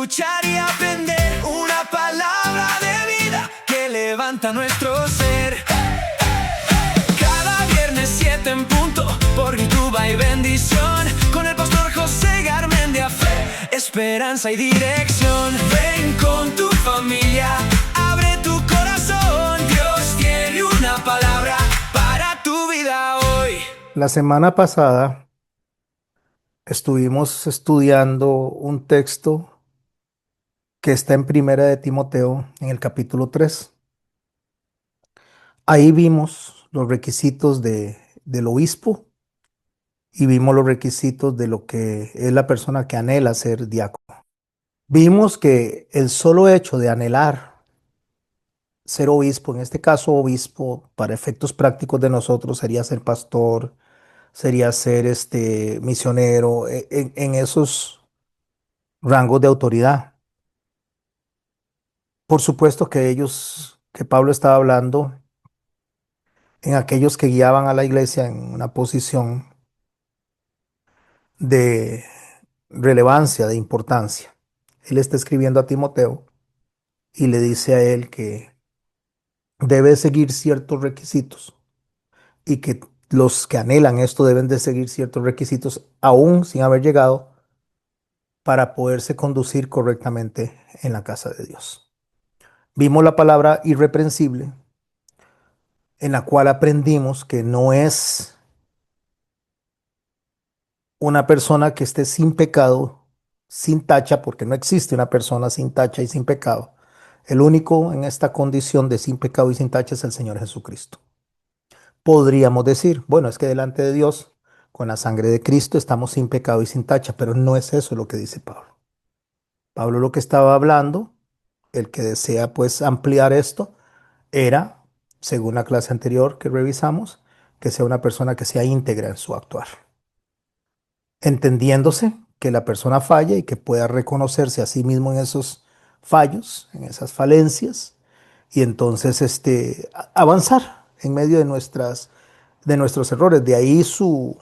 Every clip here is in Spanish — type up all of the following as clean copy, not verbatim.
escuchar y aprender una palabra de vida que levanta nuestro ser. Cada viernes 7 en punto, por YouTube hay bendición, con el pastor José Garmendia, fe, esperanza y dirección. Ven con tu familia, abre tu corazón, Dios tiene una palabra para tu vida hoy. La semana pasada estuvimos estudiando un texto que está en Primera de Timoteo, en el capítulo 3. Ahí vimos los requisitos del obispo y vimos los requisitos de lo que es la persona que anhela ser diácono. Vimos que el solo hecho de anhelar ser obispo, en este caso obispo, para efectos prácticos de nosotros, sería ser pastor, sería ser misionero, en esos rangos de autoridad. Por supuesto que Pablo estaba hablando en aquellos que guiaban a la iglesia en una posición de relevancia, de importancia. Él está escribiendo a Timoteo y le dice a él que debe seguir ciertos requisitos y que los que anhelan esto deben de seguir ciertos requisitos aún sin haber llegado para poderse conducir correctamente en la casa de Dios. Vimos la palabra irreprensible, en la cual aprendimos que no es una persona que esté sin pecado, sin tacha, porque no existe una persona sin tacha y sin pecado. El único en esta condición de sin pecado y sin tacha es el Señor Jesucristo. Podríamos decir, bueno, es que delante de Dios, con la sangre de Cristo, estamos sin pecado y sin tacha, pero no es eso lo que dice Pablo. Pablo lo que estaba hablando, el que desea pues ampliar esto, era, según la clase anterior que revisamos, que sea una persona que sea íntegra en su actuar, entendiéndose que la persona falla y que pueda reconocerse a sí mismo en esos fallos, en esas falencias, y entonces avanzar en medio de nuestros errores. De ahí su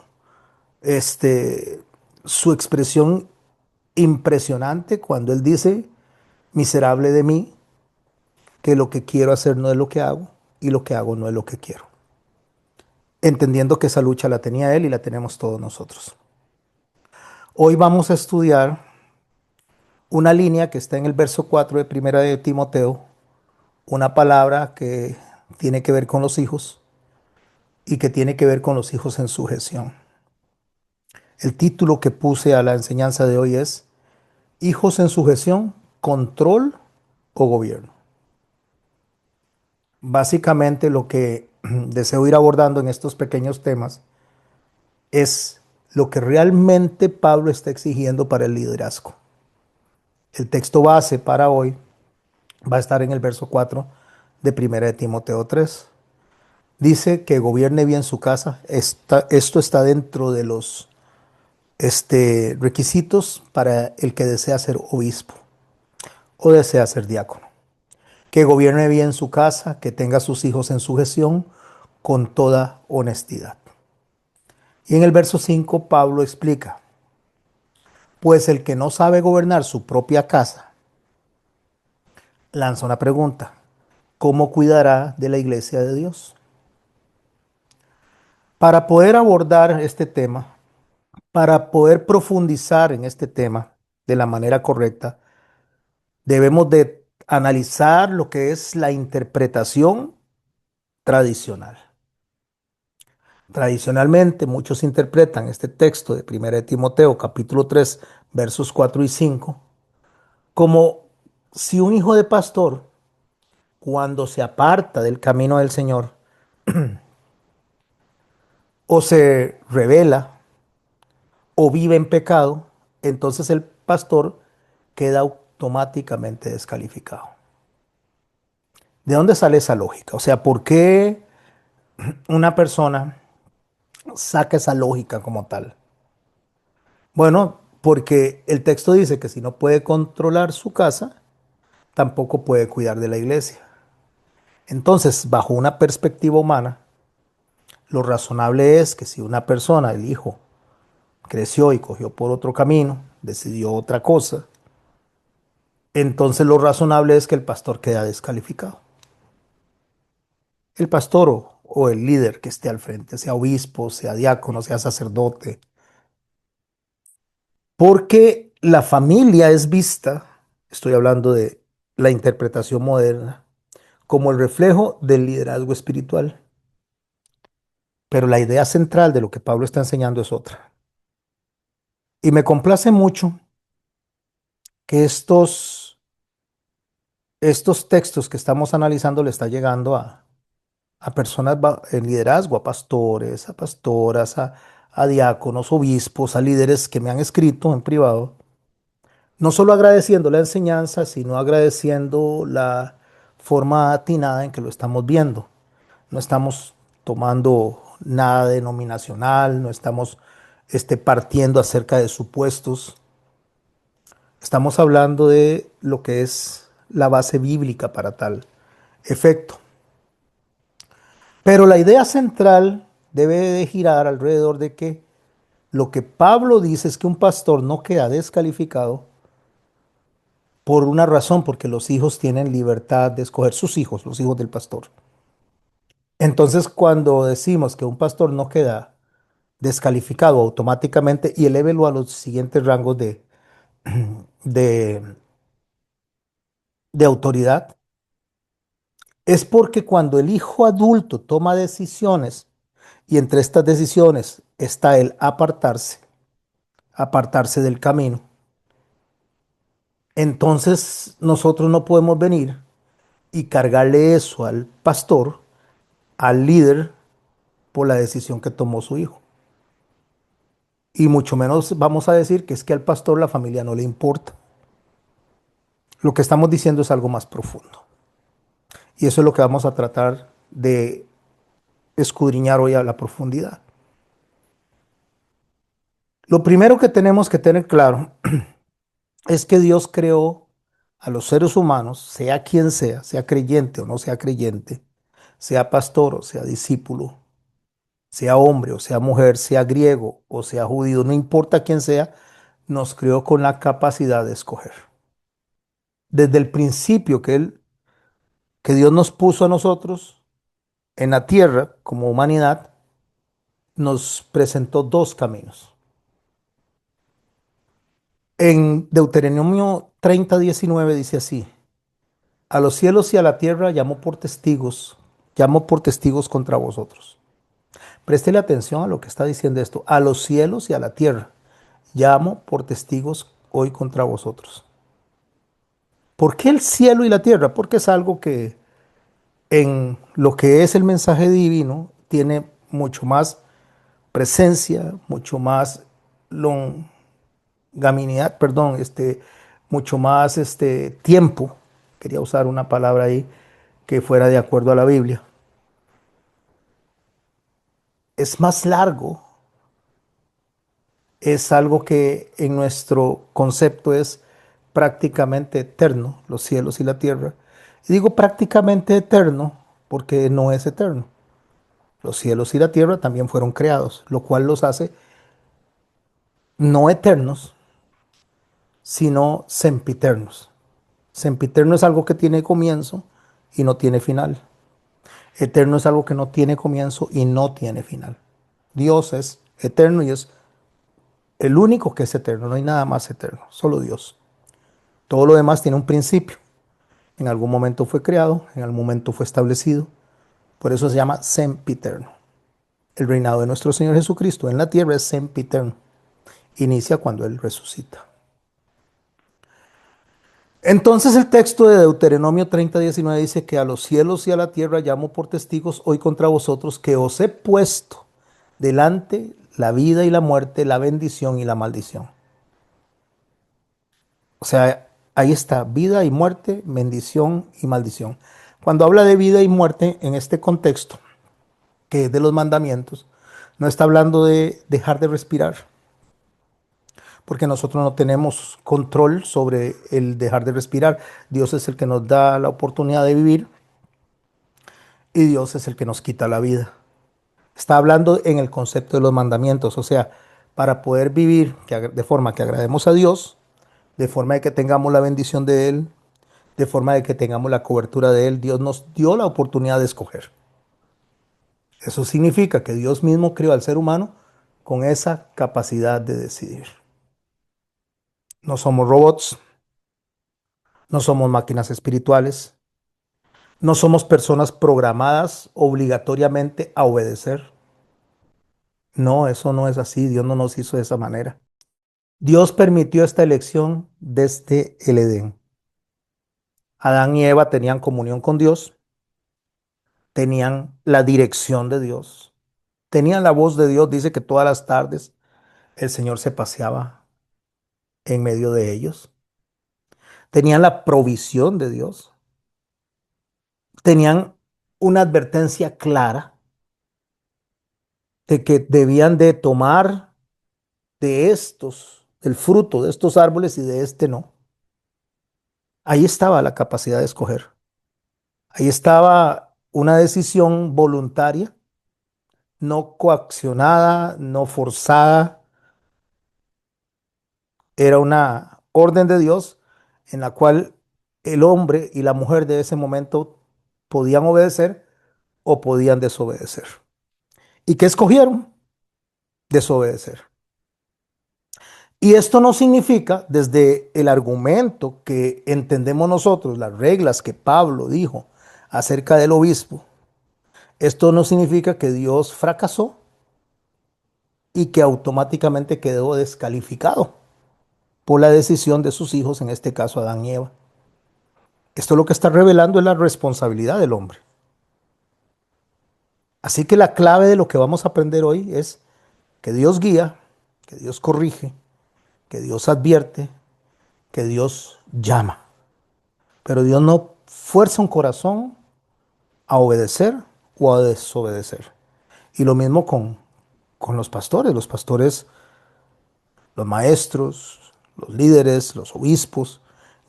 expresión impresionante cuando él dice, miserable de mí, que lo que quiero hacer no es lo que hago y lo que hago no es lo que quiero. Entendiendo que esa lucha la tenía él y la tenemos todos nosotros. Hoy vamos a estudiar una línea que está en el verso 4 de Primera de Timoteo, una palabra que tiene que ver con los hijos y que tiene que ver con los hijos en sujeción. El título que puse a la enseñanza de hoy es Hijos en sujeción, control o gobierno. Básicamente lo que deseo ir abordando en estos pequeños temas es lo que realmente Pablo está exigiendo para el liderazgo. El texto base para hoy va a estar en el verso 4 de 1 de Timoteo 3. Dice que gobierne bien su casa. Esto está dentro de los requisitos para el que desea ser obispo o desea ser diácono. Que gobierne bien su casa, que tenga a sus hijos en sujeción con toda honestidad. Y en el verso 5 Pablo explica, pues el que no sabe gobernar su propia casa, lanza una pregunta, ¿cómo cuidará de la iglesia de Dios? Para poder abordar este tema, para poder profundizar en este tema de la manera correcta, debemos de analizar lo que es la interpretación tradicional. Tradicionalmente, muchos interpretan este texto de 1 de Timoteo, capítulo 3, versos 4 y 5, como si un hijo de pastor, cuando se aparta del camino del Señor, o se revela, o vive en pecado, entonces el pastor queda automáticamente descalificado. ¿De dónde sale esa lógica? O sea, ¿por qué una persona saca esa lógica como tal? Bueno, porque el texto dice que si no puede controlar su casa, tampoco puede cuidar de la iglesia. Entonces, bajo una perspectiva humana, lo razonable es que si una persona, el hijo, creció y cogió por otro camino, decidió otra cosa, entonces lo razonable es que el pastor quede descalificado. El pastor o el líder que esté al frente, sea obispo, sea diácono, sea sacerdote, porque la familia es vista, estoy hablando de la interpretación moderna, como el reflejo del liderazgo espiritual. Pero la idea central de lo que Pablo está enseñando es otra. Y me complace mucho que estos textos que estamos analizando le está llegando a personas en liderazgo, a pastores, a pastoras, a diáconos, obispos, a líderes que me han escrito en privado, no solo agradeciendo la enseñanza, sino agradeciendo la forma atinada en que lo estamos viendo. No estamos tomando nada denominacional, no estamos partiendo acerca de supuestos. Estamos hablando de lo que es la base bíblica para tal efecto. Pero la idea central debe de girar alrededor de que lo que Pablo dice es que un pastor no queda descalificado por una razón, porque los hijos tienen libertad de escoger sus hijos, los hijos del pastor. Entonces, cuando decimos que un pastor no queda descalificado automáticamente y elévelo a los siguientes rangos de, de autoridad, es porque cuando el hijo adulto toma decisiones y entre estas decisiones está el apartarse del camino, entonces nosotros no podemos venir y cargarle eso al pastor, al líder, por la decisión que tomó su hijo. Y mucho menos vamos a decir que es que al pastor la familia no le importa. Lo que estamos diciendo es algo más profundo. Y eso es lo que vamos a tratar de escudriñar hoy a la profundidad. Lo primero que tenemos que tener claro es que Dios creó a los seres humanos, sea quien sea creyente o no sea creyente, sea pastor o sea discípulo, sea hombre o sea mujer, sea griego o sea judío, no importa quién sea, nos creó con la capacidad de escoger. Desde el principio que Dios nos puso a nosotros en la tierra como humanidad, nos presentó dos caminos. En Deuteronomio 30:19 dice así: a los cielos y a la tierra llamo por testigos contra vosotros. Préstele atención a lo que está diciendo esto. A los cielos y a la tierra llamo por testigos hoy contra vosotros. ¿Por qué el cielo y la tierra? Porque es algo que en lo que es el mensaje divino tiene mucho más presencia, mucho más longaminidad, perdón, mucho más tiempo. Quería usar una palabra ahí que fuera de acuerdo a la Biblia. Es más largo, es algo que en nuestro concepto es prácticamente eterno, los cielos y la tierra. Y digo prácticamente eterno porque no es eterno. Los cielos y la tierra también fueron creados, lo cual los hace no eternos, sino sempiternos. Sempiterno es algo que tiene comienzo y no tiene final. Eterno es algo que no tiene comienzo y no tiene final. Dios es eterno y es el único que es eterno. No hay nada más eterno, solo Dios. Todo lo demás tiene un principio. En algún momento fue creado, en algún momento fue establecido. Por eso se llama sempiterno. El reinado de nuestro Señor Jesucristo en la tierra es sempiterno. Inicia cuando Él resucita. Entonces el texto de Deuteronomio 30:19 dice que a los cielos y a la tierra llamo por testigos hoy contra vosotros que os he puesto delante la vida y la muerte, la bendición y la maldición. O sea, ahí está, vida y muerte, bendición y maldición. Cuando habla de vida y muerte en este contexto, que es de los mandamientos, no está hablando de dejar de respirar, porque nosotros no tenemos control sobre el dejar de respirar. Dios es el que nos da la oportunidad de vivir y Dios es el que nos quita la vida. Está hablando en el concepto de los mandamientos, o sea, para poder vivir de forma que agrademos a Dios, de forma de que tengamos la bendición de Él, de forma de que tengamos la cobertura de Él. Dios nos dio la oportunidad de escoger. Eso significa que Dios mismo creó al ser humano con esa capacidad de decidir. No somos robots, no somos máquinas espirituales, no somos personas programadas obligatoriamente a obedecer. No, eso no es así. Dios no nos hizo de esa manera. Dios permitió esta elección desde el Edén. Adán y Eva tenían comunión con Dios, tenían la dirección de Dios, tenían la voz de Dios. Dice que todas las tardes el Señor se paseaba en medio de ellos. Tenían la provisión de Dios. Tenían una advertencia clara de que debían de tomar de estos, el fruto de estos árboles y de este no. Ahí estaba la capacidad de escoger. Ahí estaba una decisión voluntaria, no coaccionada, no forzada. Era una orden de Dios en la cual el hombre y la mujer de ese momento podían obedecer o podían desobedecer. ¿Y qué escogieron? Desobedecer. Y esto no significa, desde el argumento que entendemos nosotros, las reglas que Pablo dijo acerca del obispo, esto no significa que Dios fracasó y que automáticamente quedó descalificado por la decisión de sus hijos, en este caso Adán y Eva. Esto lo que está revelando es la responsabilidad del hombre. Así que la clave de lo que vamos a aprender hoy es que Dios guía, que Dios corrige, que Dios advierte, que Dios llama. Pero Dios no fuerza un corazón a obedecer o a desobedecer. Y lo mismo con los pastores. Los pastores, los maestros, los líderes, los obispos,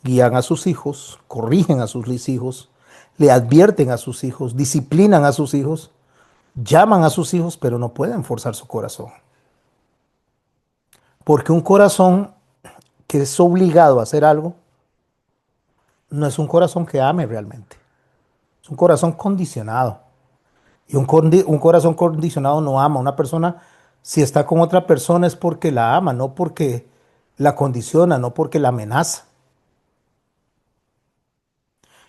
guían a sus hijos, corrigen a sus hijos, le advierten a sus hijos, disciplinan a sus hijos, llaman a sus hijos, pero no pueden forzar su corazón. Porque un corazón que es obligado a hacer algo, no es un corazón que ame realmente. Es un corazón condicionado. Y un corazón condicionado no ama. Una persona, si está con otra persona, es porque la ama, no porque la condiciona, no porque la amenaza.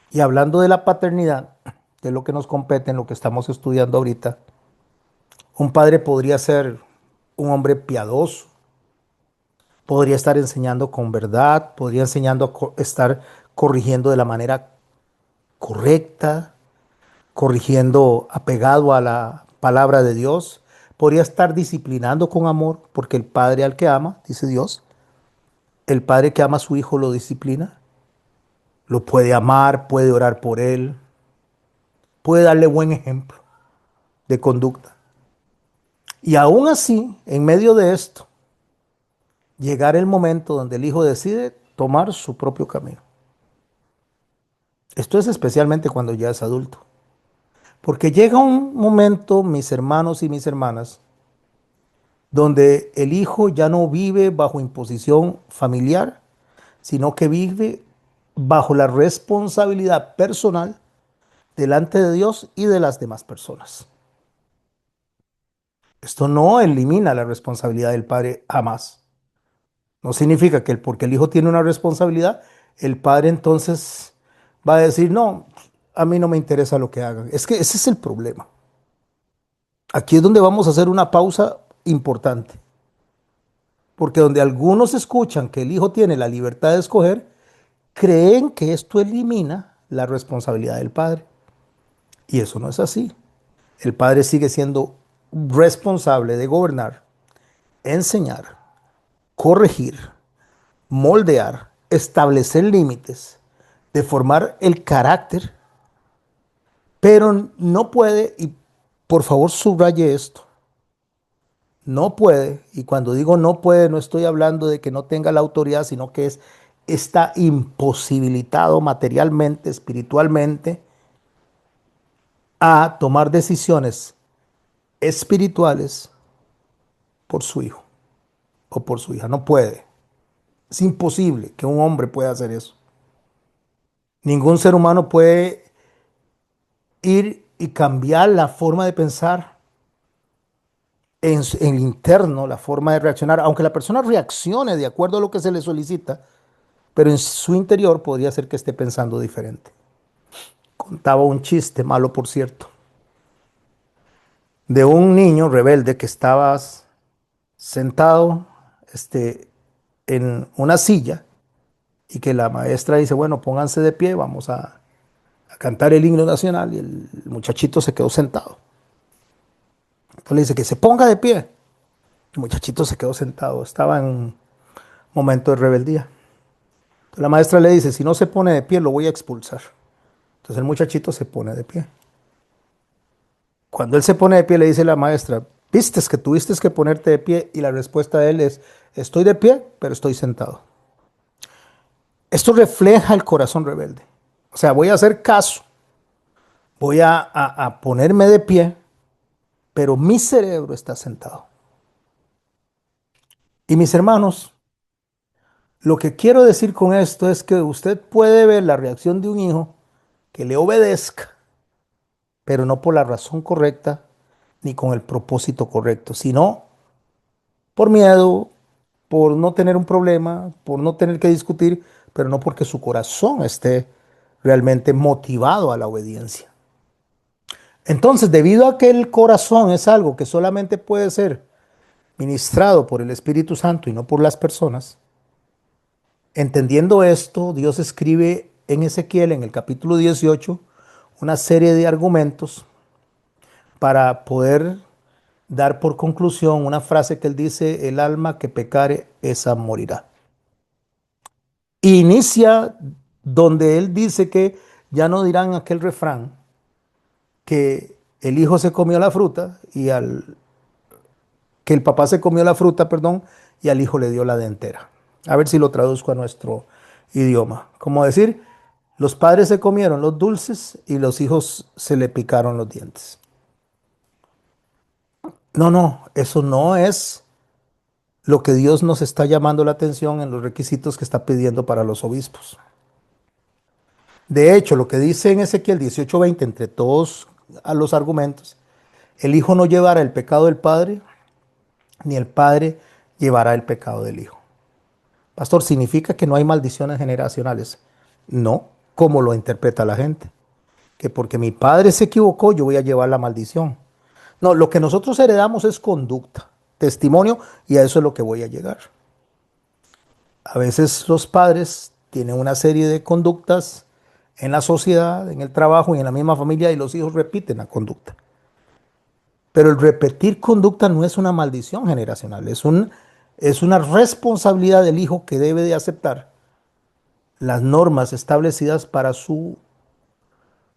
Y hablando de la paternidad, de lo que nos compete en lo que estamos estudiando ahorita, un padre podría ser un hombre piadoso, podría estar enseñando con verdad, podría estar corrigiendo de la manera correcta, corrigiendo apegado a la palabra de Dios, podría estar disciplinando con amor, porque el padre al que ama, dice Dios, el padre que ama a su hijo lo disciplina, lo puede amar, puede orar por él, puede darle buen ejemplo de conducta. Y aún así, en medio de esto, llegar el momento donde el hijo decide tomar su propio camino. Esto es especialmente cuando ya es adulto. Porque llega un momento, mis hermanos y mis hermanas, donde el hijo ya no vive bajo imposición familiar, sino que vive bajo la responsabilidad personal delante de Dios y de las demás personas. Esto no elimina la responsabilidad del padre jamás. No significa que porque el hijo tiene una responsabilidad, el padre entonces va a decir, no, a mí no me interesa lo que hagan. Es que ese es el problema. Aquí es donde vamos a hacer una pausa importante. Porque donde algunos escuchan que el hijo tiene la libertad de escoger, creen que esto elimina la responsabilidad del padre. Y eso no es así. El padre sigue siendo responsable de gobernar, enseñar, corregir, moldear, establecer límites, de formar el carácter, pero no puede, y por favor subraye esto, no puede, y cuando digo no puede, no estoy hablando de que no tenga la autoridad, sino que está imposibilitado materialmente, espiritualmente, a tomar decisiones espirituales por su hijo o por su hija. No puede. Es imposible que un hombre pueda hacer eso. Ningún ser humano puede ir y cambiar la forma de pensar en el interno, la forma de reaccionar, aunque la persona reaccione de acuerdo a lo que se le solicita, pero en su interior podría ser que esté pensando diferente. Contaba un chiste, malo por cierto, de un niño rebelde que estaba sentado en una silla y que la maestra dice, bueno, pónganse de pie, vamos a cantar el himno nacional, y el muchachito se quedó sentado. Entonces le dice que se ponga de pie. El muchachito se quedó sentado, estaba en un momento de rebeldía. Entonces la maestra le dice, si no se pone de pie, lo voy a expulsar. Entonces el muchachito se pone de pie. Cuando él se pone de pie, le dice la maestra, vistes que tuviste que ponerte de pie, y la respuesta de él es, estoy de pie, pero estoy sentado. Esto refleja el corazón rebelde. O sea, voy a hacer caso, voy a ponerme de pie, pero mi cerebro está sentado. Y mis hermanos, lo que quiero decir con esto es que usted puede ver la reacción de un hijo que le obedezca, pero no por la razón correcta ni con el propósito correcto, sino por miedo, por no tener un problema, por no tener que discutir, pero no porque su corazón esté realmente motivado a la obediencia. Entonces, debido a que el corazón es algo que solamente puede ser ministrado por el Espíritu Santo y no por las personas, entendiendo esto, Dios escribe en Ezequiel, en el capítulo 18, una serie de argumentos para poder dar por conclusión una frase que él dice, el alma que pecare, esa morirá. Inicia donde él dice que ya no dirán aquel refrán que el hijo se comió la fruta y que el papá se comió la fruta, perdón, y al hijo le dio la dentera. A ver si lo traduzco a nuestro idioma. Como decir, los padres se comieron los dulces y los hijos se le picaron los dientes. No, eso no es lo que Dios nos está llamando la atención en los requisitos que está pidiendo para los obispos. De hecho, lo que dice en Ezequiel 18:20, entre todos los argumentos, el hijo no llevará el pecado del padre, ni el padre llevará el pecado del hijo. Pastor, ¿significa que no hay maldiciones generacionales? No, como lo interpreta la gente. Que porque mi padre se equivocó, yo voy a llevar la maldición. No, lo que nosotros heredamos es conducta, testimonio, y a eso es lo que voy a llegar. A veces los padres tienen una serie de conductas en la sociedad, en el trabajo y en la misma familia, y los hijos repiten la conducta. Pero el repetir conducta no es una maldición generacional, es una responsabilidad del hijo que debe de aceptar las normas establecidas para su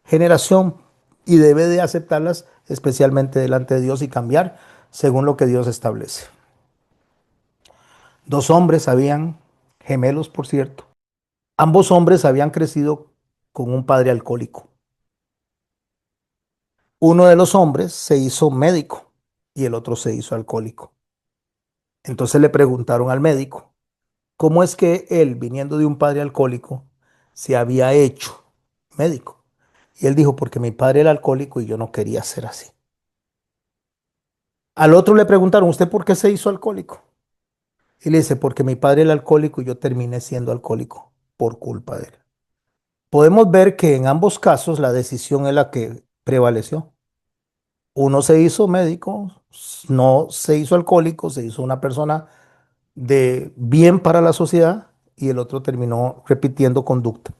generación y debe de aceptarlas especialmente delante de Dios y cambiar según lo que Dios establece. Dos hombres habían, gemelos por cierto, ambos hombres habían crecido con un padre alcohólico. Uno de los hombres se hizo médico y el otro se hizo alcohólico. Entonces le preguntaron al médico, ¿cómo es que él, viniendo de un padre alcohólico, se había hecho médico? Y él dijo, porque mi padre era alcohólico y yo no quería ser así. Al otro le preguntaron, ¿usted por qué se hizo alcohólico? Y le dice, porque mi padre era alcohólico y yo terminé siendo alcohólico por culpa de él. Podemos ver que en ambos casos la decisión es la que prevaleció. Uno se hizo médico, no se hizo alcohólico, se hizo una persona de bien para la sociedad, y el otro terminó repitiendo conducta.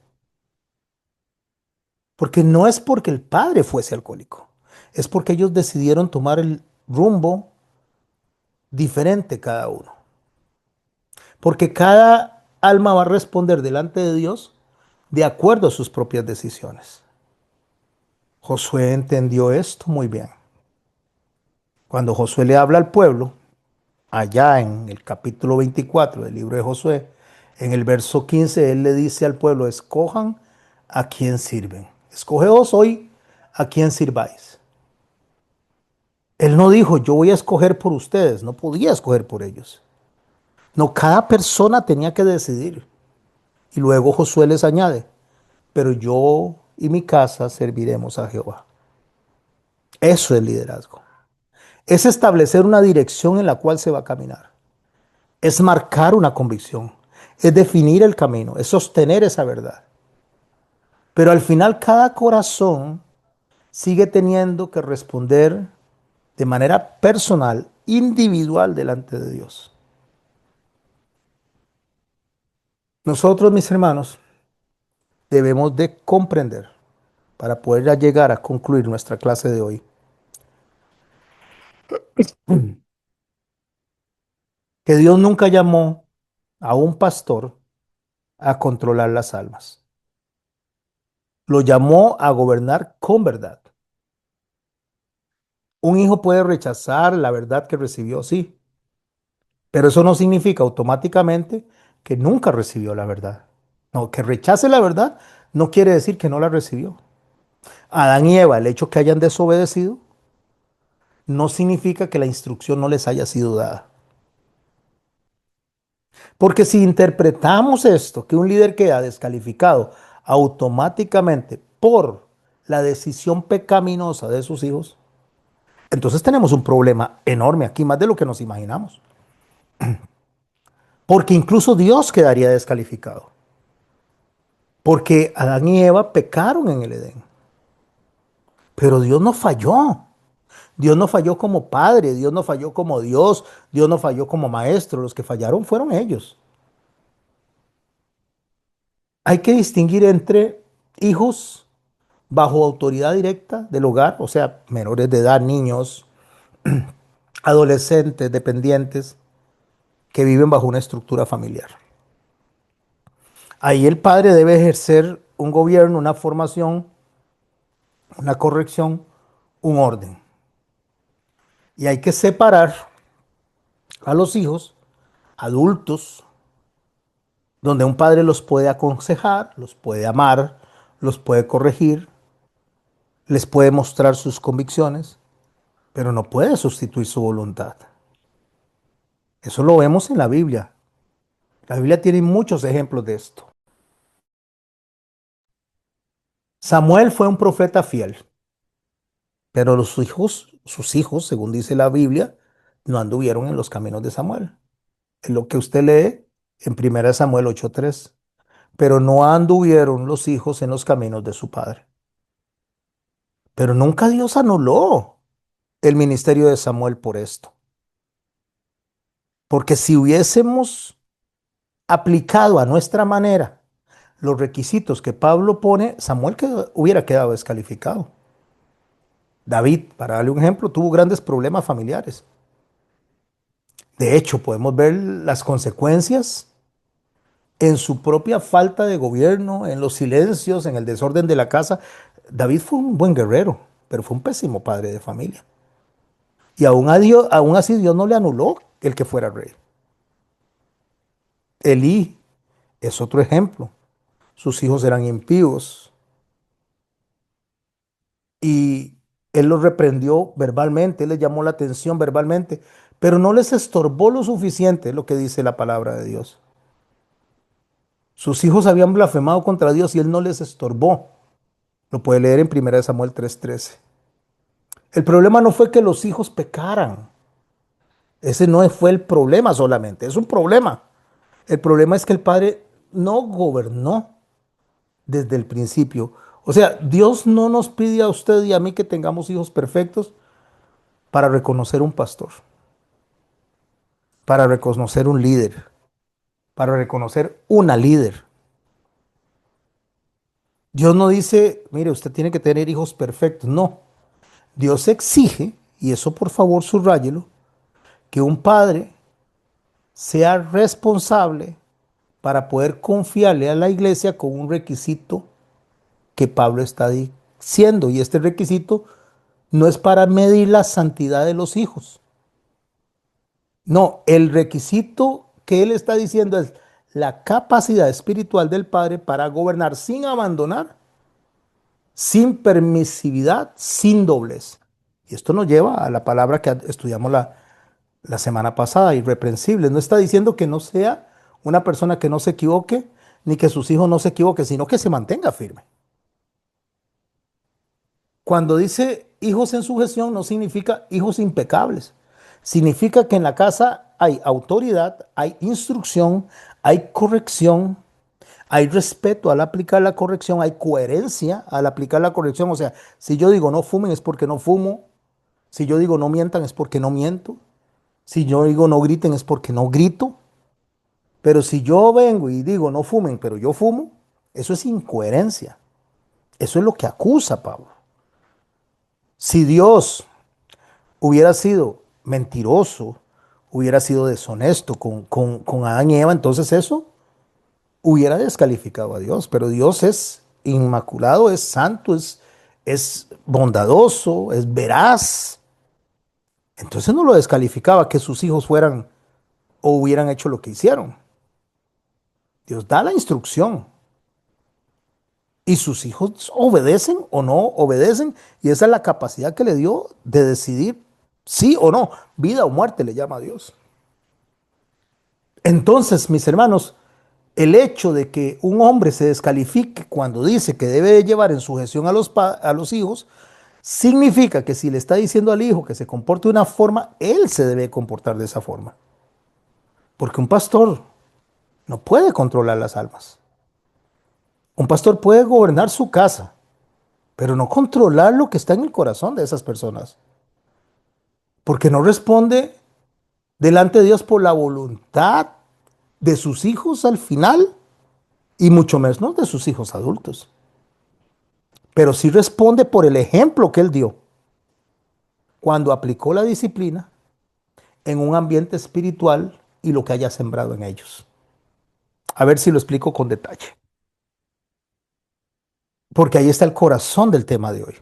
Porque no es porque el padre fuese alcohólico, es porque ellos decidieron tomar el rumbo diferente cada uno. Porque cada alma va a responder delante de Dios de acuerdo a sus propias decisiones. Josué entendió esto muy bien. Cuando Josué le habla al pueblo, allá en el capítulo 24 del libro de Josué, en el verso 15, él le dice al pueblo, escojan a quién sirven. Escogeos hoy a quién sirváis. Él no dijo, yo voy a escoger por ustedes, no podía escoger por ellos. No, cada persona tenía que decidir. Y luego Josué les añade, pero yo y mi casa serviremos a Jehová. Eso es liderazgo. Es establecer una dirección en la cual se va a caminar. Es marcar una convicción. Es definir el camino. Es sostener esa verdad. Pero al final cada corazón sigue teniendo que responder de manera personal, individual delante de Dios. Nosotros, mis hermanos, debemos de comprender para poder ya llegar a concluir nuestra clase de hoy, que Dios nunca llamó a un pastor a controlar las almas. Lo llamó a gobernar con verdad. Un hijo puede rechazar la verdad que recibió, sí, pero eso no significa automáticamente que nunca recibió la verdad. No, que rechace la verdad no quiere decir que no la recibió. Adán y Eva, el hecho que hayan desobedecido, no significa que la instrucción no les haya sido dada. Porque si interpretamos esto, que un líder queda descalificado automáticamente por la decisión pecaminosa de sus hijos, entonces tenemos un problema enorme aquí, más de lo que nos imaginamos. Porque incluso Dios quedaría descalificado. Porque Adán y Eva pecaron en el Edén. Pero Dios no falló. Dios no falló como padre, Dios no falló como Dios, Dios no falló como maestro. Los que fallaron fueron ellos. Hay que distinguir entre hijos bajo autoridad directa del hogar, o sea, menores de edad, niños, adolescentes, dependientes, que viven bajo una estructura familiar. Ahí el padre debe ejercer un gobierno, una formación, una corrección, un orden. Y hay que separar a los hijos adultos, donde un padre los puede aconsejar, los puede amar, los puede corregir, les puede mostrar sus convicciones, pero no puede sustituir su voluntad. Eso lo vemos en la Biblia. La Biblia tiene muchos ejemplos de esto. Samuel fue un profeta fiel, pero sus hijos, según dice la Biblia, no anduvieron en los caminos de Samuel. Es lo que usted lee en 1 Samuel 8:3. Pero no anduvieron los hijos en los caminos de su padre. Pero nunca Dios anuló el ministerio de Samuel por esto. Porque si hubiésemos aplicado a nuestra manera los requisitos que Pablo pone, Samuel hubiera quedado descalificado. David, para darle un ejemplo, tuvo grandes problemas familiares. De hecho, podemos ver las consecuencias en su propia falta de gobierno, en los silencios, en el desorden de la casa. David fue un buen guerrero, pero fue un pésimo padre de familia. Y aún así Dios no le anuló el que fuera rey. Elí es otro ejemplo. Sus hijos eran impíos y él los reprendió verbalmente, él les llamó la atención verbalmente, pero no les estorbó lo suficiente, es lo que dice la palabra de Dios. Sus hijos habían blasfemado contra Dios y él no les estorbó. Lo puede leer en 1 Samuel 3:13. El problema no fue que los hijos pecaran. Ese no fue el problema solamente, es un problema. El problema es que el padre no gobernó desde el principio. O sea, Dios no nos pide a usted y a mí que tengamos hijos perfectos para reconocer un pastor, para reconocer un líder, para reconocer una líder. Dios no dice, mire, usted tiene que tener hijos perfectos. No, Dios exige, y eso por favor subrayelo, que un padre sea responsable para poder confiarle a la iglesia con un requisito que Pablo está diciendo. Y este requisito no es para medir la santidad de los hijos. No, el requisito que él está diciendo es la capacidad espiritual del padre para gobernar sin abandonar, sin permisividad, sin doblez. Y esto nos lleva a la palabra que estudiamos la semana pasada, irreprensible. No está diciendo que no sea una persona que no se equivoque, ni que sus hijos no se equivoquen, sino que se mantenga firme. Cuando dice hijos en sujeción, no significa hijos impecables. Significa que en la casa hay autoridad, hay instrucción, hay corrección, hay respeto al aplicar la corrección, hay coherencia al aplicar la corrección. O sea, si yo digo no fumen es porque no fumo. Si yo digo no mientan es porque no miento. Si yo digo no griten es porque no grito. Pero si yo vengo y digo no fumen, pero yo fumo, eso es incoherencia. Eso es lo que acusa Pablo. Si Dios hubiera sido mentiroso, hubiera sido deshonesto con Adán y Eva, entonces eso hubiera descalificado a Dios. Pero Dios es inmaculado, es santo, es bondadoso, es veraz. Entonces no lo descalificaba que sus hijos fueran o hubieran hecho lo que hicieron. Dios da la instrucción y sus hijos obedecen o no obedecen, y esa es la capacidad que le dio de decidir sí o no, vida o muerte le llama a Dios. Entonces, mis hermanos, el hecho de que un hombre se descalifique cuando dice que debe llevar en sujeción a los hijos, significa que si le está diciendo al hijo que se comporte de una forma, él se debe comportar de esa forma. Porque un pastor no puede controlar las almas. Un pastor puede gobernar su casa, pero no controlar lo que está en el corazón de esas personas. Porque no responde delante de Dios por la voluntad de sus hijos al final, y mucho menos de sus hijos adultos. Pero sí responde por el ejemplo que él dio cuando aplicó la disciplina en un ambiente espiritual y lo que haya sembrado en ellos. A ver si lo explico con detalle. Porque ahí está el corazón del tema de hoy.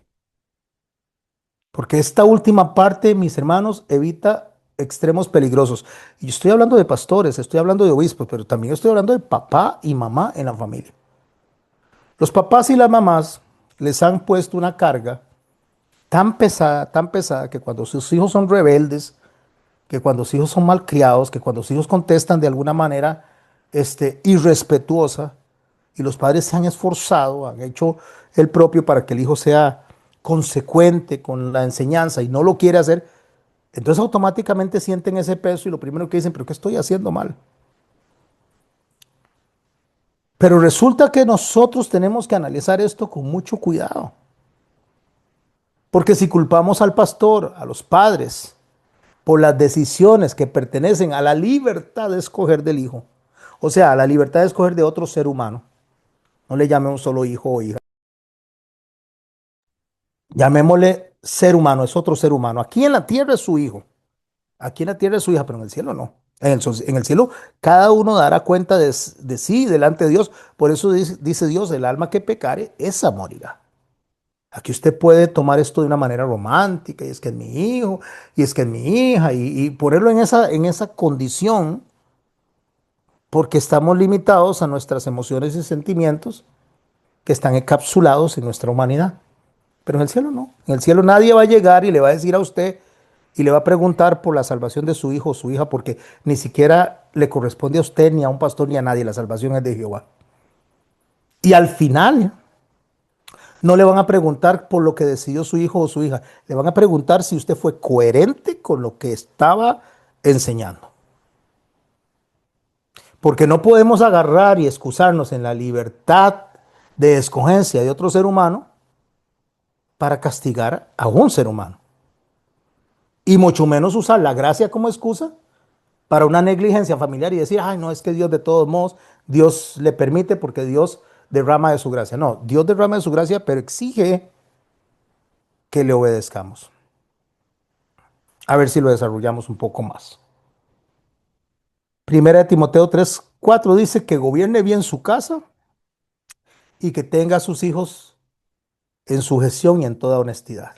Porque esta última parte, mis hermanos, evita extremos peligrosos. Y yo estoy hablando de pastores, estoy hablando de obispos, pero también estoy hablando de papá y mamá en la familia. Los papás y las mamás les han puesto una carga tan pesada, que cuando sus hijos son rebeldes, que cuando sus hijos son malcriados, que cuando sus hijos contestan de alguna manera irrespetuosa, y los padres se han esforzado, han hecho el propio para que el hijo sea consecuente con la enseñanza y no lo quiere hacer, entonces automáticamente sienten ese peso y lo primero que dicen, pero ¿qué estoy haciendo mal? Pero resulta que nosotros tenemos que analizar esto con mucho cuidado. Porque si culpamos al pastor, a los padres, por las decisiones que pertenecen a la libertad de escoger del hijo, o sea, a la libertad de escoger de otro ser humano, no le llamemos solo hijo o hija, llamémosle ser humano, es otro ser humano. Aquí en la tierra es su hijo, aquí en la tierra es su hija, pero en el cielo no. En el cielo cada uno dará cuenta de sí delante de Dios. Por eso dice Dios, el alma que pecare, esa morirá. Aquí usted puede tomar esto de una manera romántica, y es que es mi hijo, y es que es mi hija, y ponerlo en esa condición, porque estamos limitados a nuestras emociones y sentimientos que están encapsulados en nuestra humanidad. Pero en el cielo no. En el cielo nadie va a llegar y le va a decir a usted y le va a preguntar por la salvación de su hijo o su hija, porque ni siquiera le corresponde a usted, ni a un pastor, ni a nadie. La salvación es de Jehová. Y al final no le van a preguntar por lo que decidió su hijo o su hija. Le van a preguntar si usted fue coherente con lo que estaba enseñando. Porque no podemos agarrar y excusarnos en la libertad de escogencia de otro ser humano para castigar a un ser humano. Y mucho menos usar la gracia como excusa para una negligencia familiar y decir, ay, no, es que Dios de todos modos, Dios le permite porque Dios derrama de su gracia. No, Dios derrama de su gracia, pero exige que le obedezcamos. A ver si lo desarrollamos un poco más. Primera de Timoteo 3:4 dice que gobierne bien su casa y que tenga a sus hijos en sujeción y en toda honestidad.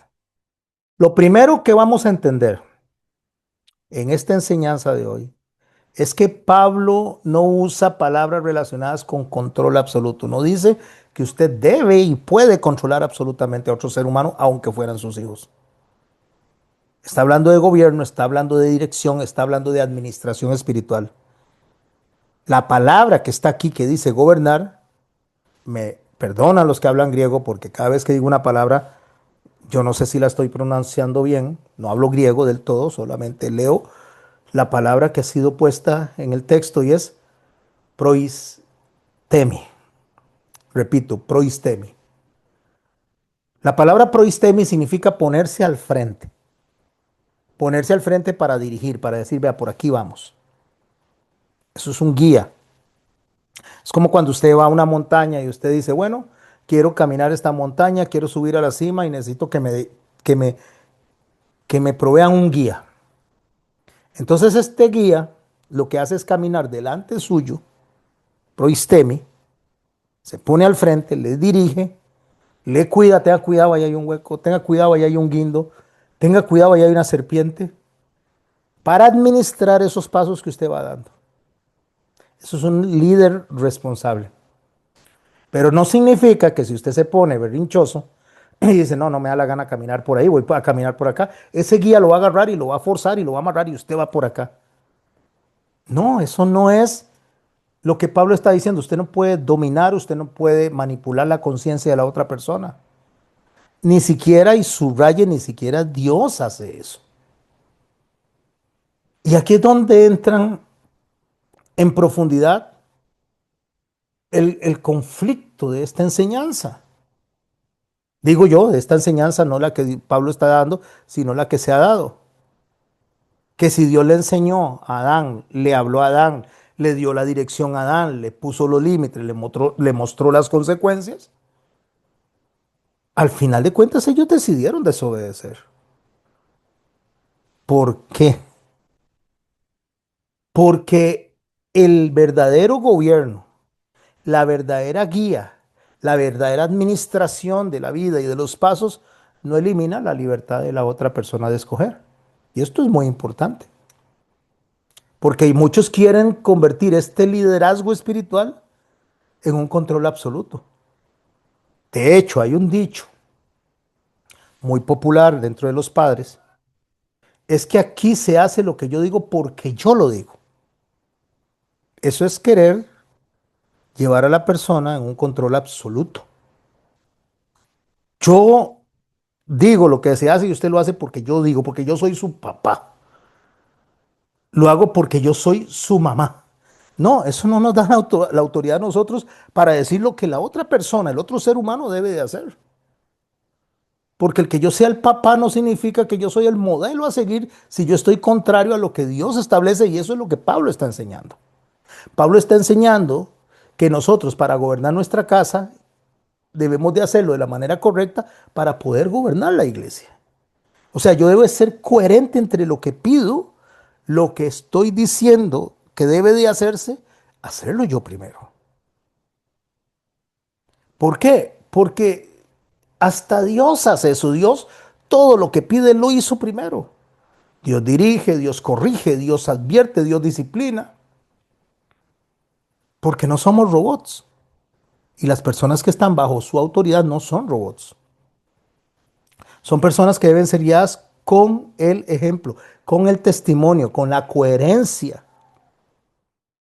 Lo primero que vamos a entender en esta enseñanza de hoy es que Pablo no usa palabras relacionadas con control absoluto. No dice que usted debe y puede controlar absolutamente a otro ser humano, aunque fueran sus hijos. Está hablando de gobierno, está hablando de dirección, está hablando de administración espiritual. La palabra que está aquí que dice gobernar, me perdonan los que hablan griego porque cada vez que digo una palabra, yo no sé si la estoy pronunciando bien, no hablo griego del todo, solamente leo la palabra que ha sido puesta en el texto y es proistemi. Repito, proistemi. La palabra proistemi significa ponerse al frente. Ponerse al frente para dirigir, para decir, vea, por aquí vamos. Eso es un guía. Es como cuando usted va a una montaña y usted dice, bueno, quiero caminar esta montaña, quiero subir a la cima y necesito que me, que me provean un guía. Entonces este guía lo que hace es caminar delante suyo, proistemi, se pone al frente, le dirige, le cuida, tenga cuidado, ahí hay un hueco, tenga cuidado, ahí hay un guindo, tenga cuidado, ahí hay una serpiente, para administrar esos pasos que usted va dando. Eso es un líder responsable. Pero no significa que si usted se pone berrinchoso y dice, no, no me da la gana caminar por ahí, voy a caminar por acá, ese guía lo va a agarrar y lo va a forzar y lo va a amarrar y usted va por acá. No, eso no es lo que Pablo está diciendo. Usted no puede dominar, usted no puede manipular la conciencia de la otra persona. Ni siquiera, y subraye, ni siquiera Dios hace eso. Y aquí es donde entran en profundidad el conflicto de esta enseñanza. Digo yo, de esta enseñanza, no la que Pablo está dando, sino la que se ha dado. Que si Dios le enseñó a Adán, le habló a Adán, le dio la dirección a Adán, le puso los límites, le mostró las consecuencias, al final de cuentas ellos decidieron desobedecer. ¿Por qué? Porque el verdadero gobierno, la verdadera guía, la verdadera administración de la vida y de los pasos no elimina la libertad de la otra persona de escoger. Y esto es muy importante. Porque muchos quieren convertir este liderazgo espiritual en un control absoluto. De hecho, hay un dicho muy popular dentro de los padres, es que aquí se hace lo que yo digo porque yo lo digo. Eso es querer llevar a la persona en un control absoluto. Yo digo lo que se hace y usted lo hace porque yo digo, porque yo soy su papá. Lo hago porque yo soy su mamá. No, eso no nos da la autoridad a nosotros para decir lo que la otra persona, el otro ser humano debe de hacer. Porque el que yo sea el papá no significa que yo soy el modelo a seguir si yo estoy contrario a lo que Dios establece, y eso es lo que Pablo está enseñando. Pablo está enseñando que nosotros para gobernar nuestra casa debemos de hacerlo de la manera correcta para poder gobernar la iglesia. O sea, yo debo ser coherente entre lo que pido, lo que estoy diciendo que debe de hacerse, hacerlo yo primero. ¿Por qué? Porque hasta Dios hace eso. Dios todo lo que pide lo hizo primero. Dios dirige, Dios corrige, Dios advierte, Dios disciplina. Porque no somos robots. Y las personas que están bajo su autoridad no son robots. Son personas que deben ser guiadas con el ejemplo, con el testimonio, con la coherencia.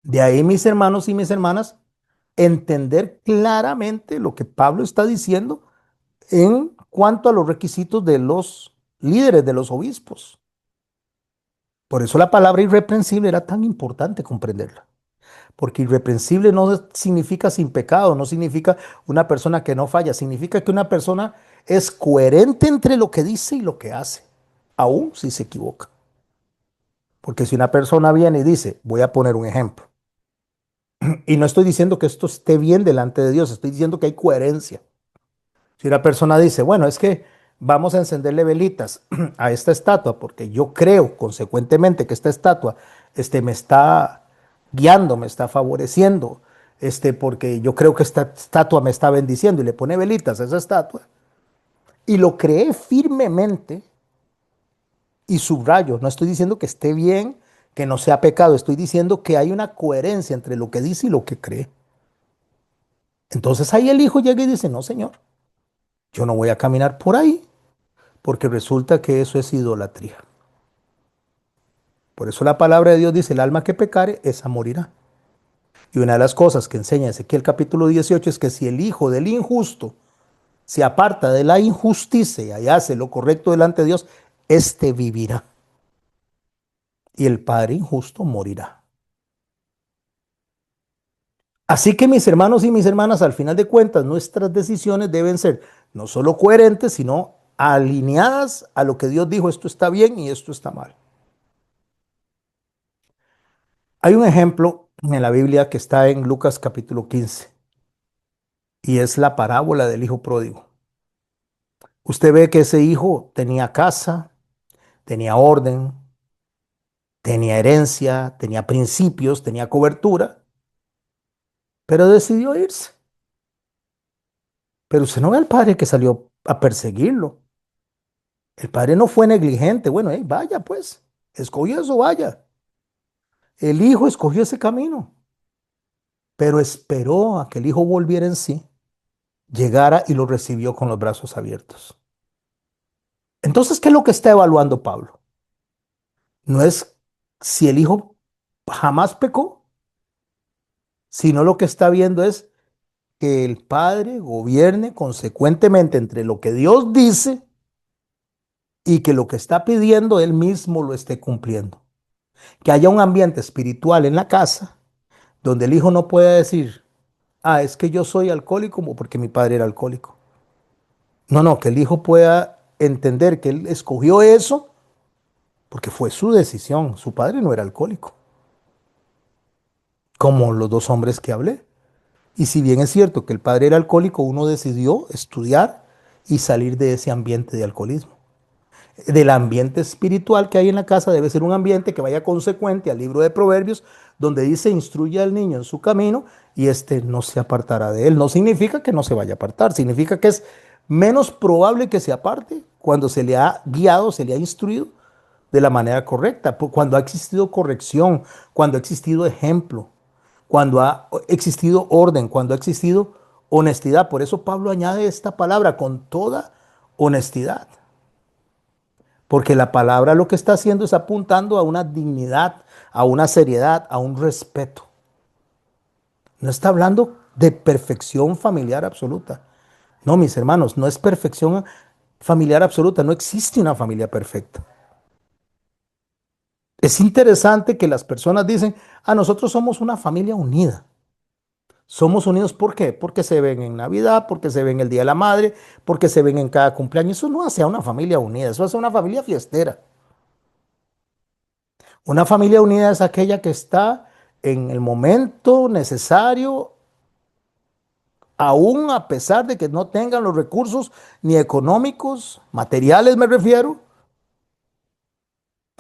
De ahí, mis hermanos y mis hermanas, entender claramente lo que Pablo está diciendo en cuanto a los requisitos de los líderes, de los obispos. Por eso la palabra irreprensible era tan importante comprenderla. Porque irreprensible no significa sin pecado, no significa una persona que no falla, significa que una persona es coherente entre lo que dice y lo que hace, aun si se equivoca. Porque si una persona viene y dice, voy a poner un ejemplo, y no estoy diciendo que esto esté bien delante de Dios, estoy diciendo que hay coherencia. Si una persona dice, bueno, es que vamos a encenderle velitas a esta estatua porque yo creo consecuentemente que esta estatua me está guiando, me está favoreciendo, porque yo creo que esta estatua me está bendiciendo y le pone velitas a esa estatua y lo cree firmemente y subrayo, no estoy diciendo que esté bien, que no sea pecado, estoy diciendo que hay una coherencia entre lo que dice y lo que cree. Entonces ahí el hijo llega y dice, no, señor, yo no voy a caminar por ahí, porque resulta que eso es idolatría. Por eso la palabra de Dios dice, el alma que pecare, esa morirá. Y una de las cosas que enseña Ezequiel capítulo 18 es que si el hijo del injusto se aparta de la injusticia y hace lo correcto delante de Dios, éste vivirá. Y el padre injusto morirá. Así que mis hermanos y mis hermanas, al final de cuentas, nuestras decisiones deben ser no solo coherentes, sino alineadas a lo que Dios dijo, esto está bien y esto está mal. Hay un ejemplo en la Biblia que está en Lucas capítulo 15 y es la parábola del hijo pródigo. Usted ve que ese hijo tenía casa, tenía orden, tenía herencia, tenía principios, tenía cobertura, pero decidió irse. Pero usted no ve al padre que salió a perseguirlo. El padre no fue negligente. Bueno, vaya pues, escogió eso, vaya. El hijo escogió ese camino, pero esperó a que el hijo volviera en sí, llegara y lo recibió con los brazos abiertos. Entonces, ¿qué es lo que está evaluando Pablo? No es si el hijo jamás pecó, sino lo que está viendo es que el padre gobierne consecuentemente entre lo que Dios dice y que lo que está pidiendo él mismo lo esté cumpliendo. Que haya un ambiente espiritual en la casa donde el hijo no pueda decir, es que yo soy alcohólico porque mi padre era alcohólico. No, no, que el hijo pueda entender que él escogió eso porque fue su decisión. Su padre no era alcohólico, como los dos hombres que hablé. Y si bien es cierto que el padre era alcohólico, uno decidió estudiar y salir de ese ambiente de alcoholismo. Del ambiente espiritual que hay en la casa debe ser un ambiente que vaya consecuente al libro de Proverbios, donde dice, instruye al niño en su camino y éste no se apartará de él. No significa que no se vaya a apartar, significa que es menos probable que se aparte cuando se le ha guiado, se le ha instruido de la manera correcta, cuando ha existido corrección, cuando ha existido ejemplo, cuando ha existido orden, cuando ha existido honestidad. Por eso Pablo añade esta palabra, con toda honestidad. Porque la palabra lo que está haciendo es apuntando a una dignidad, a una seriedad, a un respeto. No está hablando de perfección familiar absoluta. No, mis hermanos, no es perfección familiar absoluta. No existe una familia perfecta. Es interesante que las personas dicen, nosotros somos una familia unida. Somos unidos, ¿por qué? Porque se ven en Navidad, porque se ven el Día de la Madre, porque se ven en cada cumpleaños. Eso no hace a una familia unida, eso hace a una familia fiestera. Una familia unida es aquella que está en el momento necesario, aún a pesar de que no tengan los recursos ni económicos, materiales me refiero,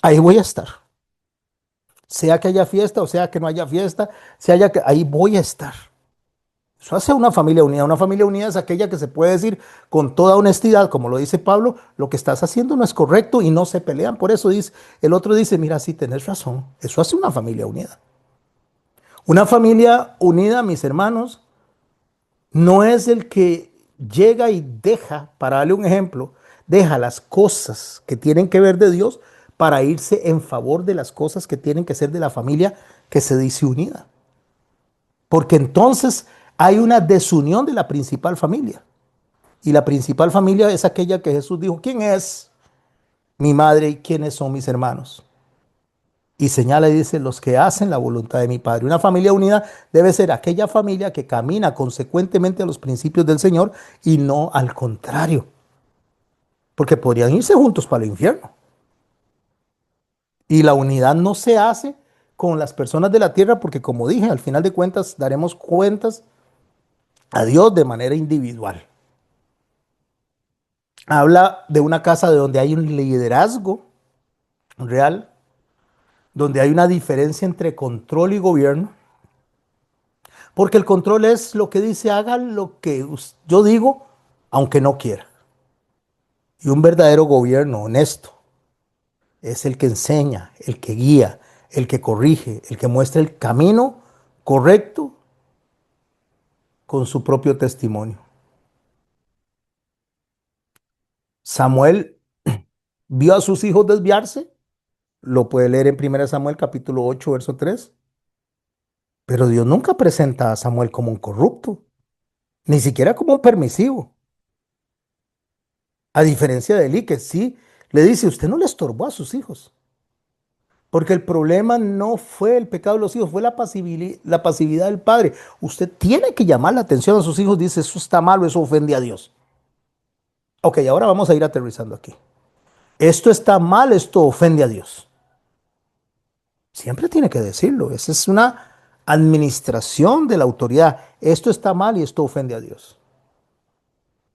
ahí voy a estar. Sea que haya fiesta o sea que no haya fiesta, ahí voy a estar. Eso hace una familia unida. Una familia unida es aquella que se puede decir con toda honestidad, como lo dice Pablo, lo que estás haciendo no es correcto y no se pelean. Por eso dice, el otro dice, mira, sí, tenés razón. Eso hace una familia unida. Una familia unida, mis hermanos, no es el que llega y deja, para darle un ejemplo, deja las cosas que tienen que ver de Dios para irse en favor de las cosas que tienen que ser de la familia que se dice unida. Porque entonces hay una desunión de la principal familia. Y la principal familia es aquella que Jesús dijo, ¿quién es mi madre y quiénes son mis hermanos? Y señala y dice, los que hacen la voluntad de mi Padre. Una familia unida debe ser aquella familia que camina consecuentemente a los principios del Señor y no al contrario. Porque podrían irse juntos para el infierno. Y la unidad no se hace con las personas de la tierra porque, como dije, al final de cuentas daremos cuentas a Dios de manera individual. Habla de una casa de donde hay un liderazgo real, donde hay una diferencia entre control y gobierno, porque el control es lo que dice, haga lo que yo digo, aunque no quiera. Y un verdadero gobierno honesto es el que enseña, el que guía, el que corrige, el que muestra el camino correcto con su propio testimonio. Samuel vio a sus hijos desviarse Lo puede leer en 1 Samuel capítulo 8 verso 3. Pero Dios nunca presenta a Samuel como un corrupto, ni siquiera como un permisivo. A diferencia de Eli, que sí le dice, usted no le estorbó a sus hijos. Porque el problema no fue el pecado de los hijos, fue la pasividad del padre. Usted tiene que llamar la atención a sus hijos, dice, eso está malo, eso ofende a Dios. Ok, ahora vamos a ir aterrizando aquí. Esto está mal, esto ofende a Dios. Siempre tiene que decirlo. Esa es una administración de la autoridad. Esto está mal y esto ofende a Dios.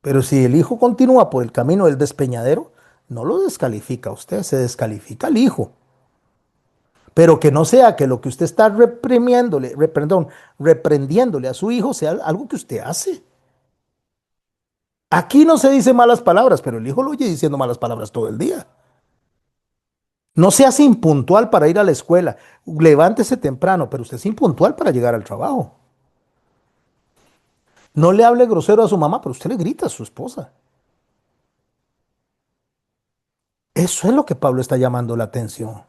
Pero si el hijo continúa por el camino del despeñadero, no lo descalifica a usted, se descalifica al hijo. Pero que no sea que lo que usted está reprendiéndole a su hijo sea algo que usted hace. Aquí no se dice malas palabras, pero el hijo lo oye diciendo malas palabras todo el día. No se hace impuntual para ir a la escuela. Levántese temprano, pero usted es impuntual para llegar al trabajo. No le hable grosero a su mamá, pero usted le grita a su esposa. Eso es lo que Pablo está llamando la atención.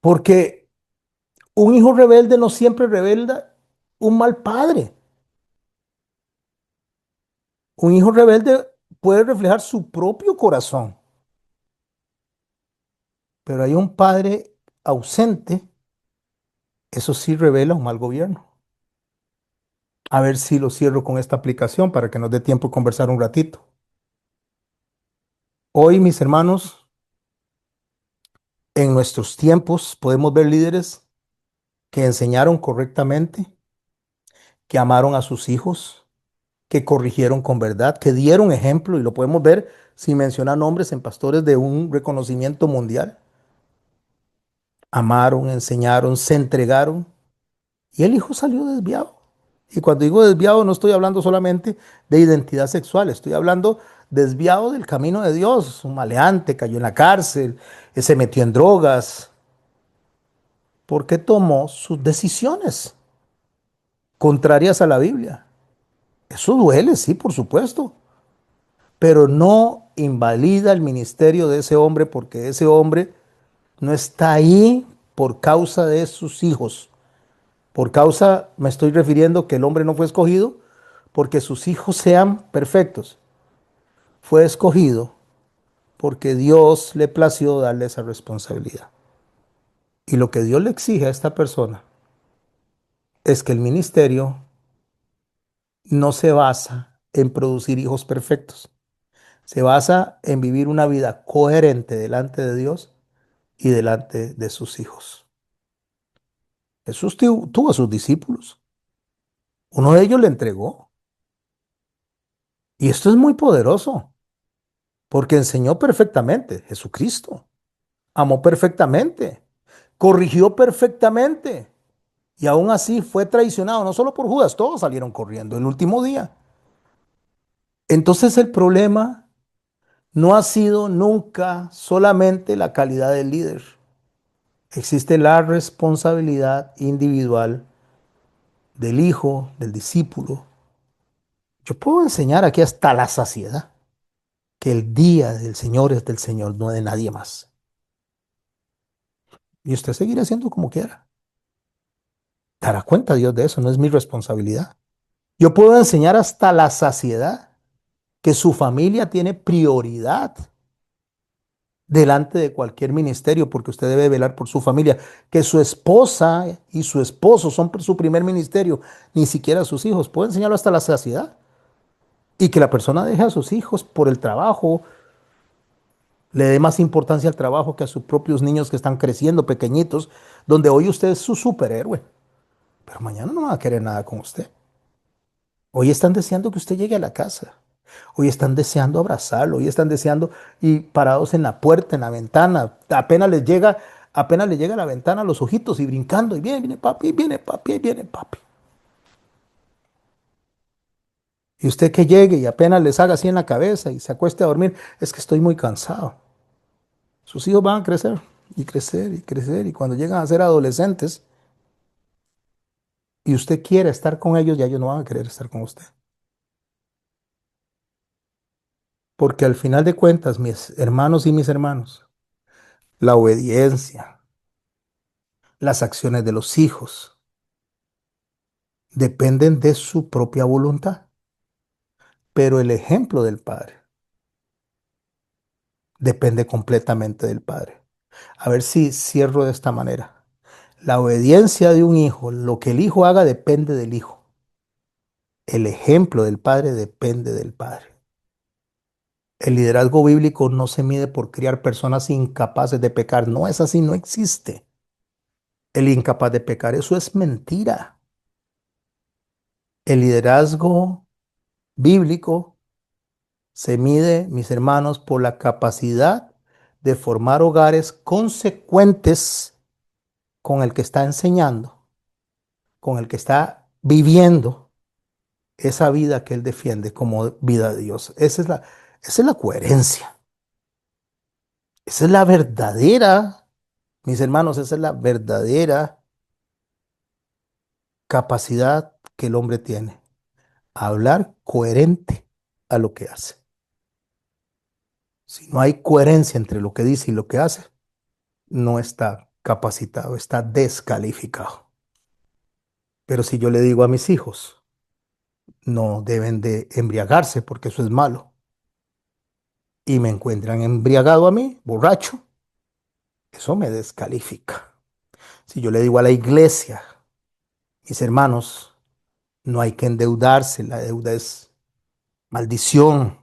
Porque un hijo rebelde no siempre revela un mal padre. Un hijo rebelde puede reflejar su propio corazón, pero hay un padre ausente, eso sí revela un mal gobierno. A ver si lo cierro con esta aplicación para que nos dé tiempo de conversar un ratito. Hoy, mis hermanos, en nuestros tiempos podemos ver líderes que enseñaron correctamente, que amaron a sus hijos, que corrigieron con verdad, que dieron ejemplo, y lo podemos ver sin mencionar nombres en pastores de un reconocimiento mundial. Amaron, enseñaron, se entregaron, y el hijo salió desviado. Y cuando digo desviado no estoy hablando solamente de identidad sexual, estoy hablando desviado del camino de Dios. Un maleante, cayó en la cárcel, se metió en drogas, porque tomó sus decisiones contrarias a la Biblia. Eso duele, sí, por supuesto, pero no invalida el ministerio de ese hombre, porque ese hombre no está ahí por causa de sus hijos. Por causa, me estoy refiriendo que el hombre no fue escogido porque sus hijos sean perfectos. Fue escogido porque Dios le plació darle esa responsabilidad. Y lo que Dios le exige a esta persona es que el ministerio no se basa en producir hijos perfectos. Se basa en vivir una vida coherente delante de Dios y delante de sus hijos. Jesús tuvo a sus discípulos. Uno de ellos le entregó. Y esto es muy poderoso, porque enseñó perfectamente. Jesucristo amó perfectamente, corrigió perfectamente. Y aún así fue traicionado, no solo por Judas, todos salieron corriendo el último día. Entonces el problema no ha sido nunca solamente la calidad del líder. Existe la responsabilidad individual del hijo, del discípulo. Yo puedo enseñar aquí hasta la saciedad que el día del Señor es del Señor, no de nadie más. Y usted seguirá haciendo como quiera. Dará cuenta Dios de eso, no es mi responsabilidad. Yo puedo enseñar hasta la saciedad que su familia tiene prioridad delante de cualquier ministerio, porque usted debe velar por su familia, que su esposa y su esposo son su primer ministerio, ni siquiera sus hijos. Puedo enseñarlo hasta la saciedad. Y que la persona deje a sus hijos por el trabajo, le dé más importancia al trabajo que a sus propios niños que están creciendo pequeñitos, donde hoy usted es su superhéroe, pero mañana no van a querer nada con usted. Hoy están deseando que usted llegue a la casa. Hoy están deseando abrazarlo, hoy están deseando y parados en la puerta, en la ventana, apenas le llega a la ventana los ojitos y brincando, y viene papi, viene papi, viene papi. Y usted que llegue y apenas les haga así en la cabeza y se acueste a dormir, es que estoy muy cansado. Sus hijos van a crecer y crecer y crecer, y cuando llegan a ser adolescentes y usted quiere estar con ellos, ya ellos no van a querer estar con usted. Porque al final de cuentas, mis hermanos y mis hermanos, la obediencia, las acciones de los hijos, dependen de su propia voluntad, pero el ejemplo del padre depende completamente del padre. A ver si cierro de esta manera. La obediencia de un hijo, lo que el hijo haga depende del hijo. El ejemplo del padre depende del padre. El liderazgo bíblico no se mide por criar personas incapaces de pecar. No es así, no existe. El incapaz de pecar, eso es mentira. El liderazgo bíblico se mide, mis hermanos, por la capacidad de formar hogares consecuentes con el que está enseñando, con el que está viviendo esa vida que él defiende como vida de Dios. Esa es la coherencia. Esa es la verdadera, mis hermanos, esa es la verdadera capacidad que el hombre tiene. Hablar coherente a lo que hace. Si no hay coherencia entre lo que dice y lo que hace, no está capacitado, está descalificado. Pero si yo le digo a mis hijos, no deben de embriagarse porque eso es malo, y me encuentran embriagado a mí, borracho, eso me descalifica. Si yo le digo a la iglesia, mis hermanos, no hay que endeudarse, la deuda es maldición,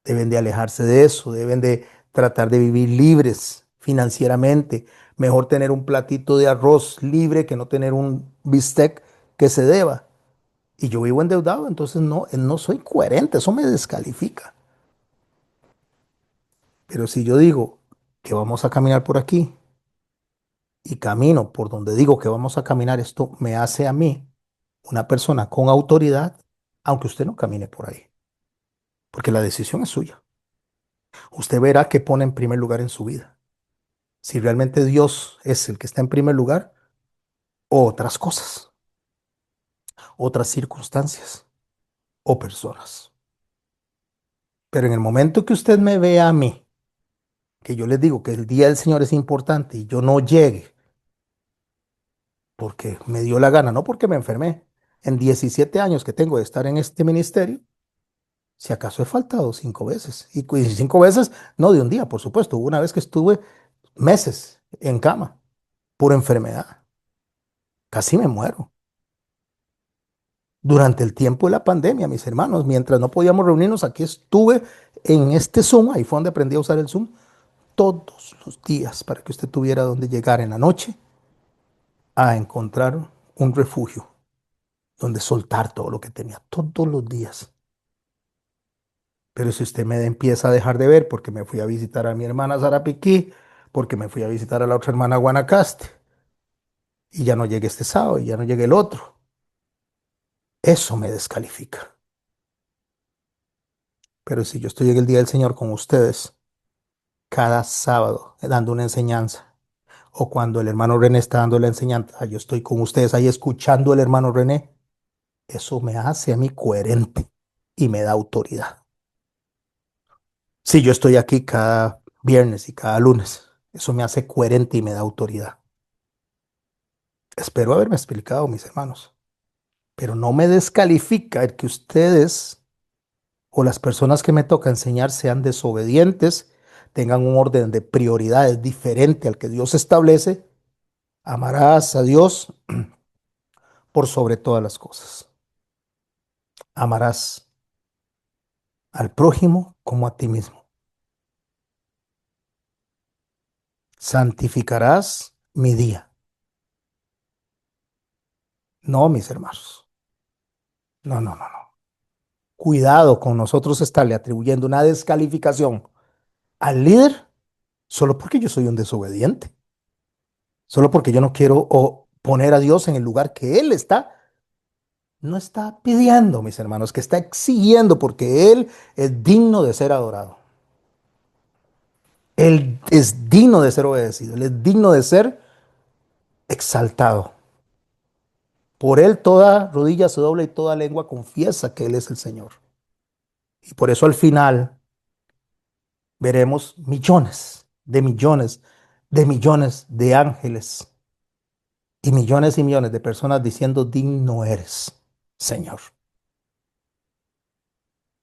deben de alejarse de eso, deben de tratar de vivir libres financieramente. Mejor tener un platito de arroz libre que no tener un bistec que se deba. Y yo vivo endeudado, entonces no soy coherente, eso me descalifica. Pero si yo digo que vamos a caminar por aquí y camino por donde digo que vamos a caminar, esto me hace a mí una persona con autoridad, aunque usted no camine por ahí, porque la decisión es suya. Usted verá qué pone en primer lugar en su vida. Si realmente Dios es el que está en primer lugar, o otras cosas, otras circunstancias o personas. Pero en el momento que usted me vea a mí, que yo les digo que el día del Señor es importante y yo no llegue porque me dio la gana, no porque me enfermé, en 17 años que tengo de estar en este ministerio, si acaso he faltado 5 veces. Y 5 veces, no de un día, por supuesto. Hubo una vez que estuve meses en cama por enfermedad. Casi me muero. Durante el tiempo de la pandemia, mis hermanos, mientras no podíamos reunirnos, aquí estuve en este Zoom, ahí fue donde aprendí a usar el Zoom, todos los días para que usted tuviera donde llegar en la noche a encontrar un refugio, donde soltar todo lo que tenía, todos los días. Pero si usted me empieza a dejar de ver porque me fui a visitar a mi hermana Sarapiquí, porque me fui a visitar a la otra hermana Guanacaste, y ya no llegué este sábado, y ya no llegué el otro, eso me descalifica. Pero si yo estoy en el día del Señor con ustedes, cada sábado dando una enseñanza, o cuando el hermano René está dando la enseñanza, yo estoy con ustedes ahí escuchando al hermano René, eso me hace a mí coherente y me da autoridad. Si yo estoy aquí cada viernes y cada lunes, eso me hace coherente y me da autoridad. Espero haberme explicado, mis hermanos, pero no me descalifica el que ustedes o las personas que me toca enseñar sean desobedientes, tengan un orden de prioridades diferente al que Dios establece. Amarás a Dios por sobre todas las cosas. Amarás al prójimo como a ti mismo. Santificarás mi día. No, mis hermanos. No, no, no, no. Cuidado con nosotros estarle atribuyendo una descalificación al líder solo porque yo soy un desobediente. Solo porque yo no quiero poner a Dios en el lugar que Él está. No está pidiendo, mis hermanos, que está exigiendo porque Él es digno de ser adorado. Él es digno de ser obedecido. Él es digno de ser exaltado. Por Él toda rodilla se dobla y toda lengua confiesa que Él es el Señor. Y por eso al final veremos millones de millones de ángeles y millones de personas diciendo, digno eres, Señor.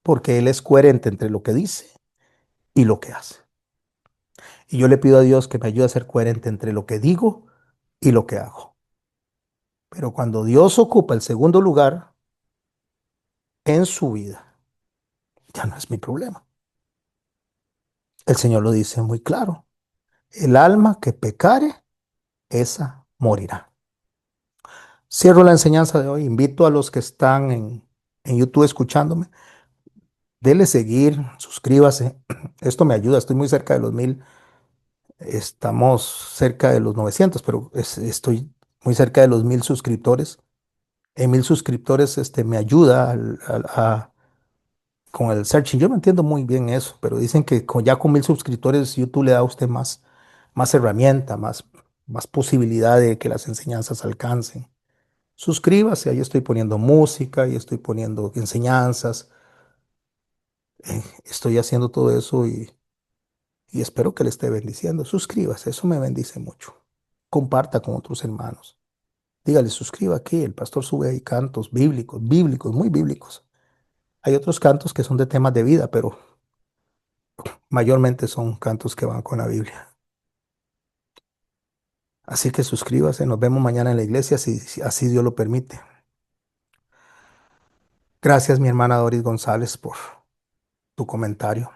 Porque Él es coherente entre lo que dice y lo que hace. Y yo le pido a Dios que me ayude a ser coherente entre lo que digo y lo que hago. Pero cuando Dios ocupa el segundo lugar en su vida, ya no es mi problema. El Señor lo dice muy claro. El alma que pecare, esa morirá. Cierro la enseñanza de hoy. Invito a los que están en YouTube escuchándome. Dele seguir, suscríbase. Esto me ayuda. Estoy muy cerca de los 1000. Estamos cerca de los 900, pero estoy muy cerca de los 1000 suscriptores. En 1000 suscriptores me ayuda con el searching. Yo no entiendo muy bien eso, pero dicen que ya con 1000 suscriptores YouTube le da a usted más herramienta, más posibilidad de que las enseñanzas alcancen. Suscríbase, ahí estoy poniendo música y estoy poniendo enseñanzas. Estoy haciendo todo eso y espero que le esté bendiciendo. Suscríbase, eso me bendice mucho. Comparta con otros hermanos. Dígale, suscriba aquí, el pastor sube ahí cantos bíblicos, muy bíblicos. Hay otros cantos que son de temas de vida, pero mayormente son cantos que van con la Biblia. Así que suscríbase, nos vemos mañana en la iglesia, si así Dios lo permite. Gracias, mi hermana Doris González, por tu comentario.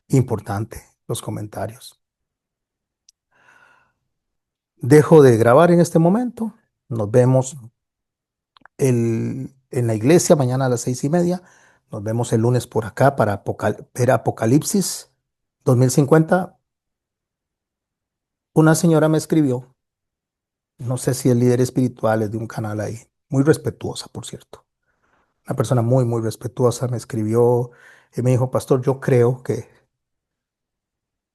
Importante, los comentarios. Dejo de grabar en este momento. Nos vemos en la iglesia mañana a las 6:30. Nos vemos el lunes por acá para ver Apocalipsis 2050. Una señora me escribió, no sé si es líder espiritual, es de un canal ahí, muy respetuosa, por cierto. Una persona muy respetuosa me escribió y me dijo, pastor, yo creo que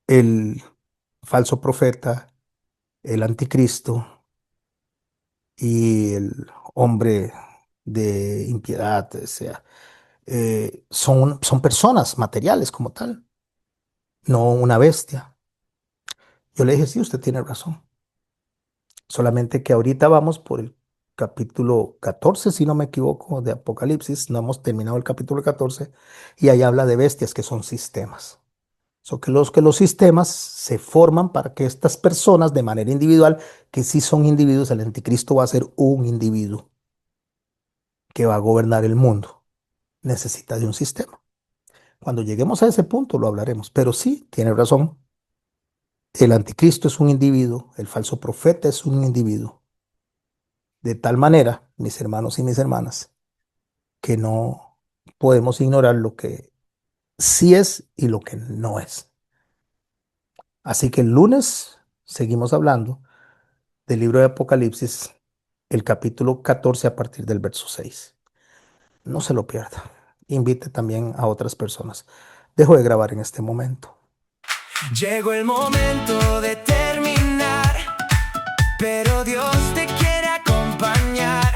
el falso profeta, el anticristo y el hombre de impiedad, o sea, son personas materiales como tal, no una bestia. Yo le dije, sí, usted tiene razón. Solamente que ahorita vamos por el capítulo 14, si no me equivoco, de Apocalipsis. No hemos terminado el capítulo 14 y ahí habla de bestias que son sistemas. Que los sistemas se forman para que estas personas de manera individual, que sí son individuos, el anticristo va a ser un individuo que va a gobernar el mundo. Necesita de un sistema. Cuando lleguemos a ese punto lo hablaremos, pero sí, tiene razón. El anticristo es un individuo, el falso profeta es un individuo. De tal manera, mis hermanos y mis hermanas, que no podemos ignorar lo que sí es y lo que no es. Así que el lunes seguimos hablando del libro de Apocalipsis, el capítulo 14 a partir del verso 6. No se lo pierda. Invite también a otras personas. Dejo de grabar en este momento. Llegó el momento de terminar, pero Dios te quiere acompañar.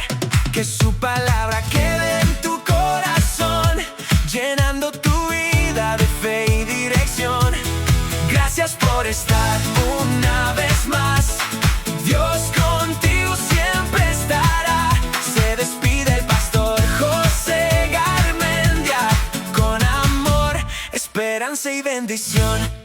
Que su palabra quede en tu corazón, llenando tu vida de fe y dirección. Gracias por estar una vez más. Dios contigo siempre estará. Se despide el pastor José Garmendia, con amor, esperanza y bendición.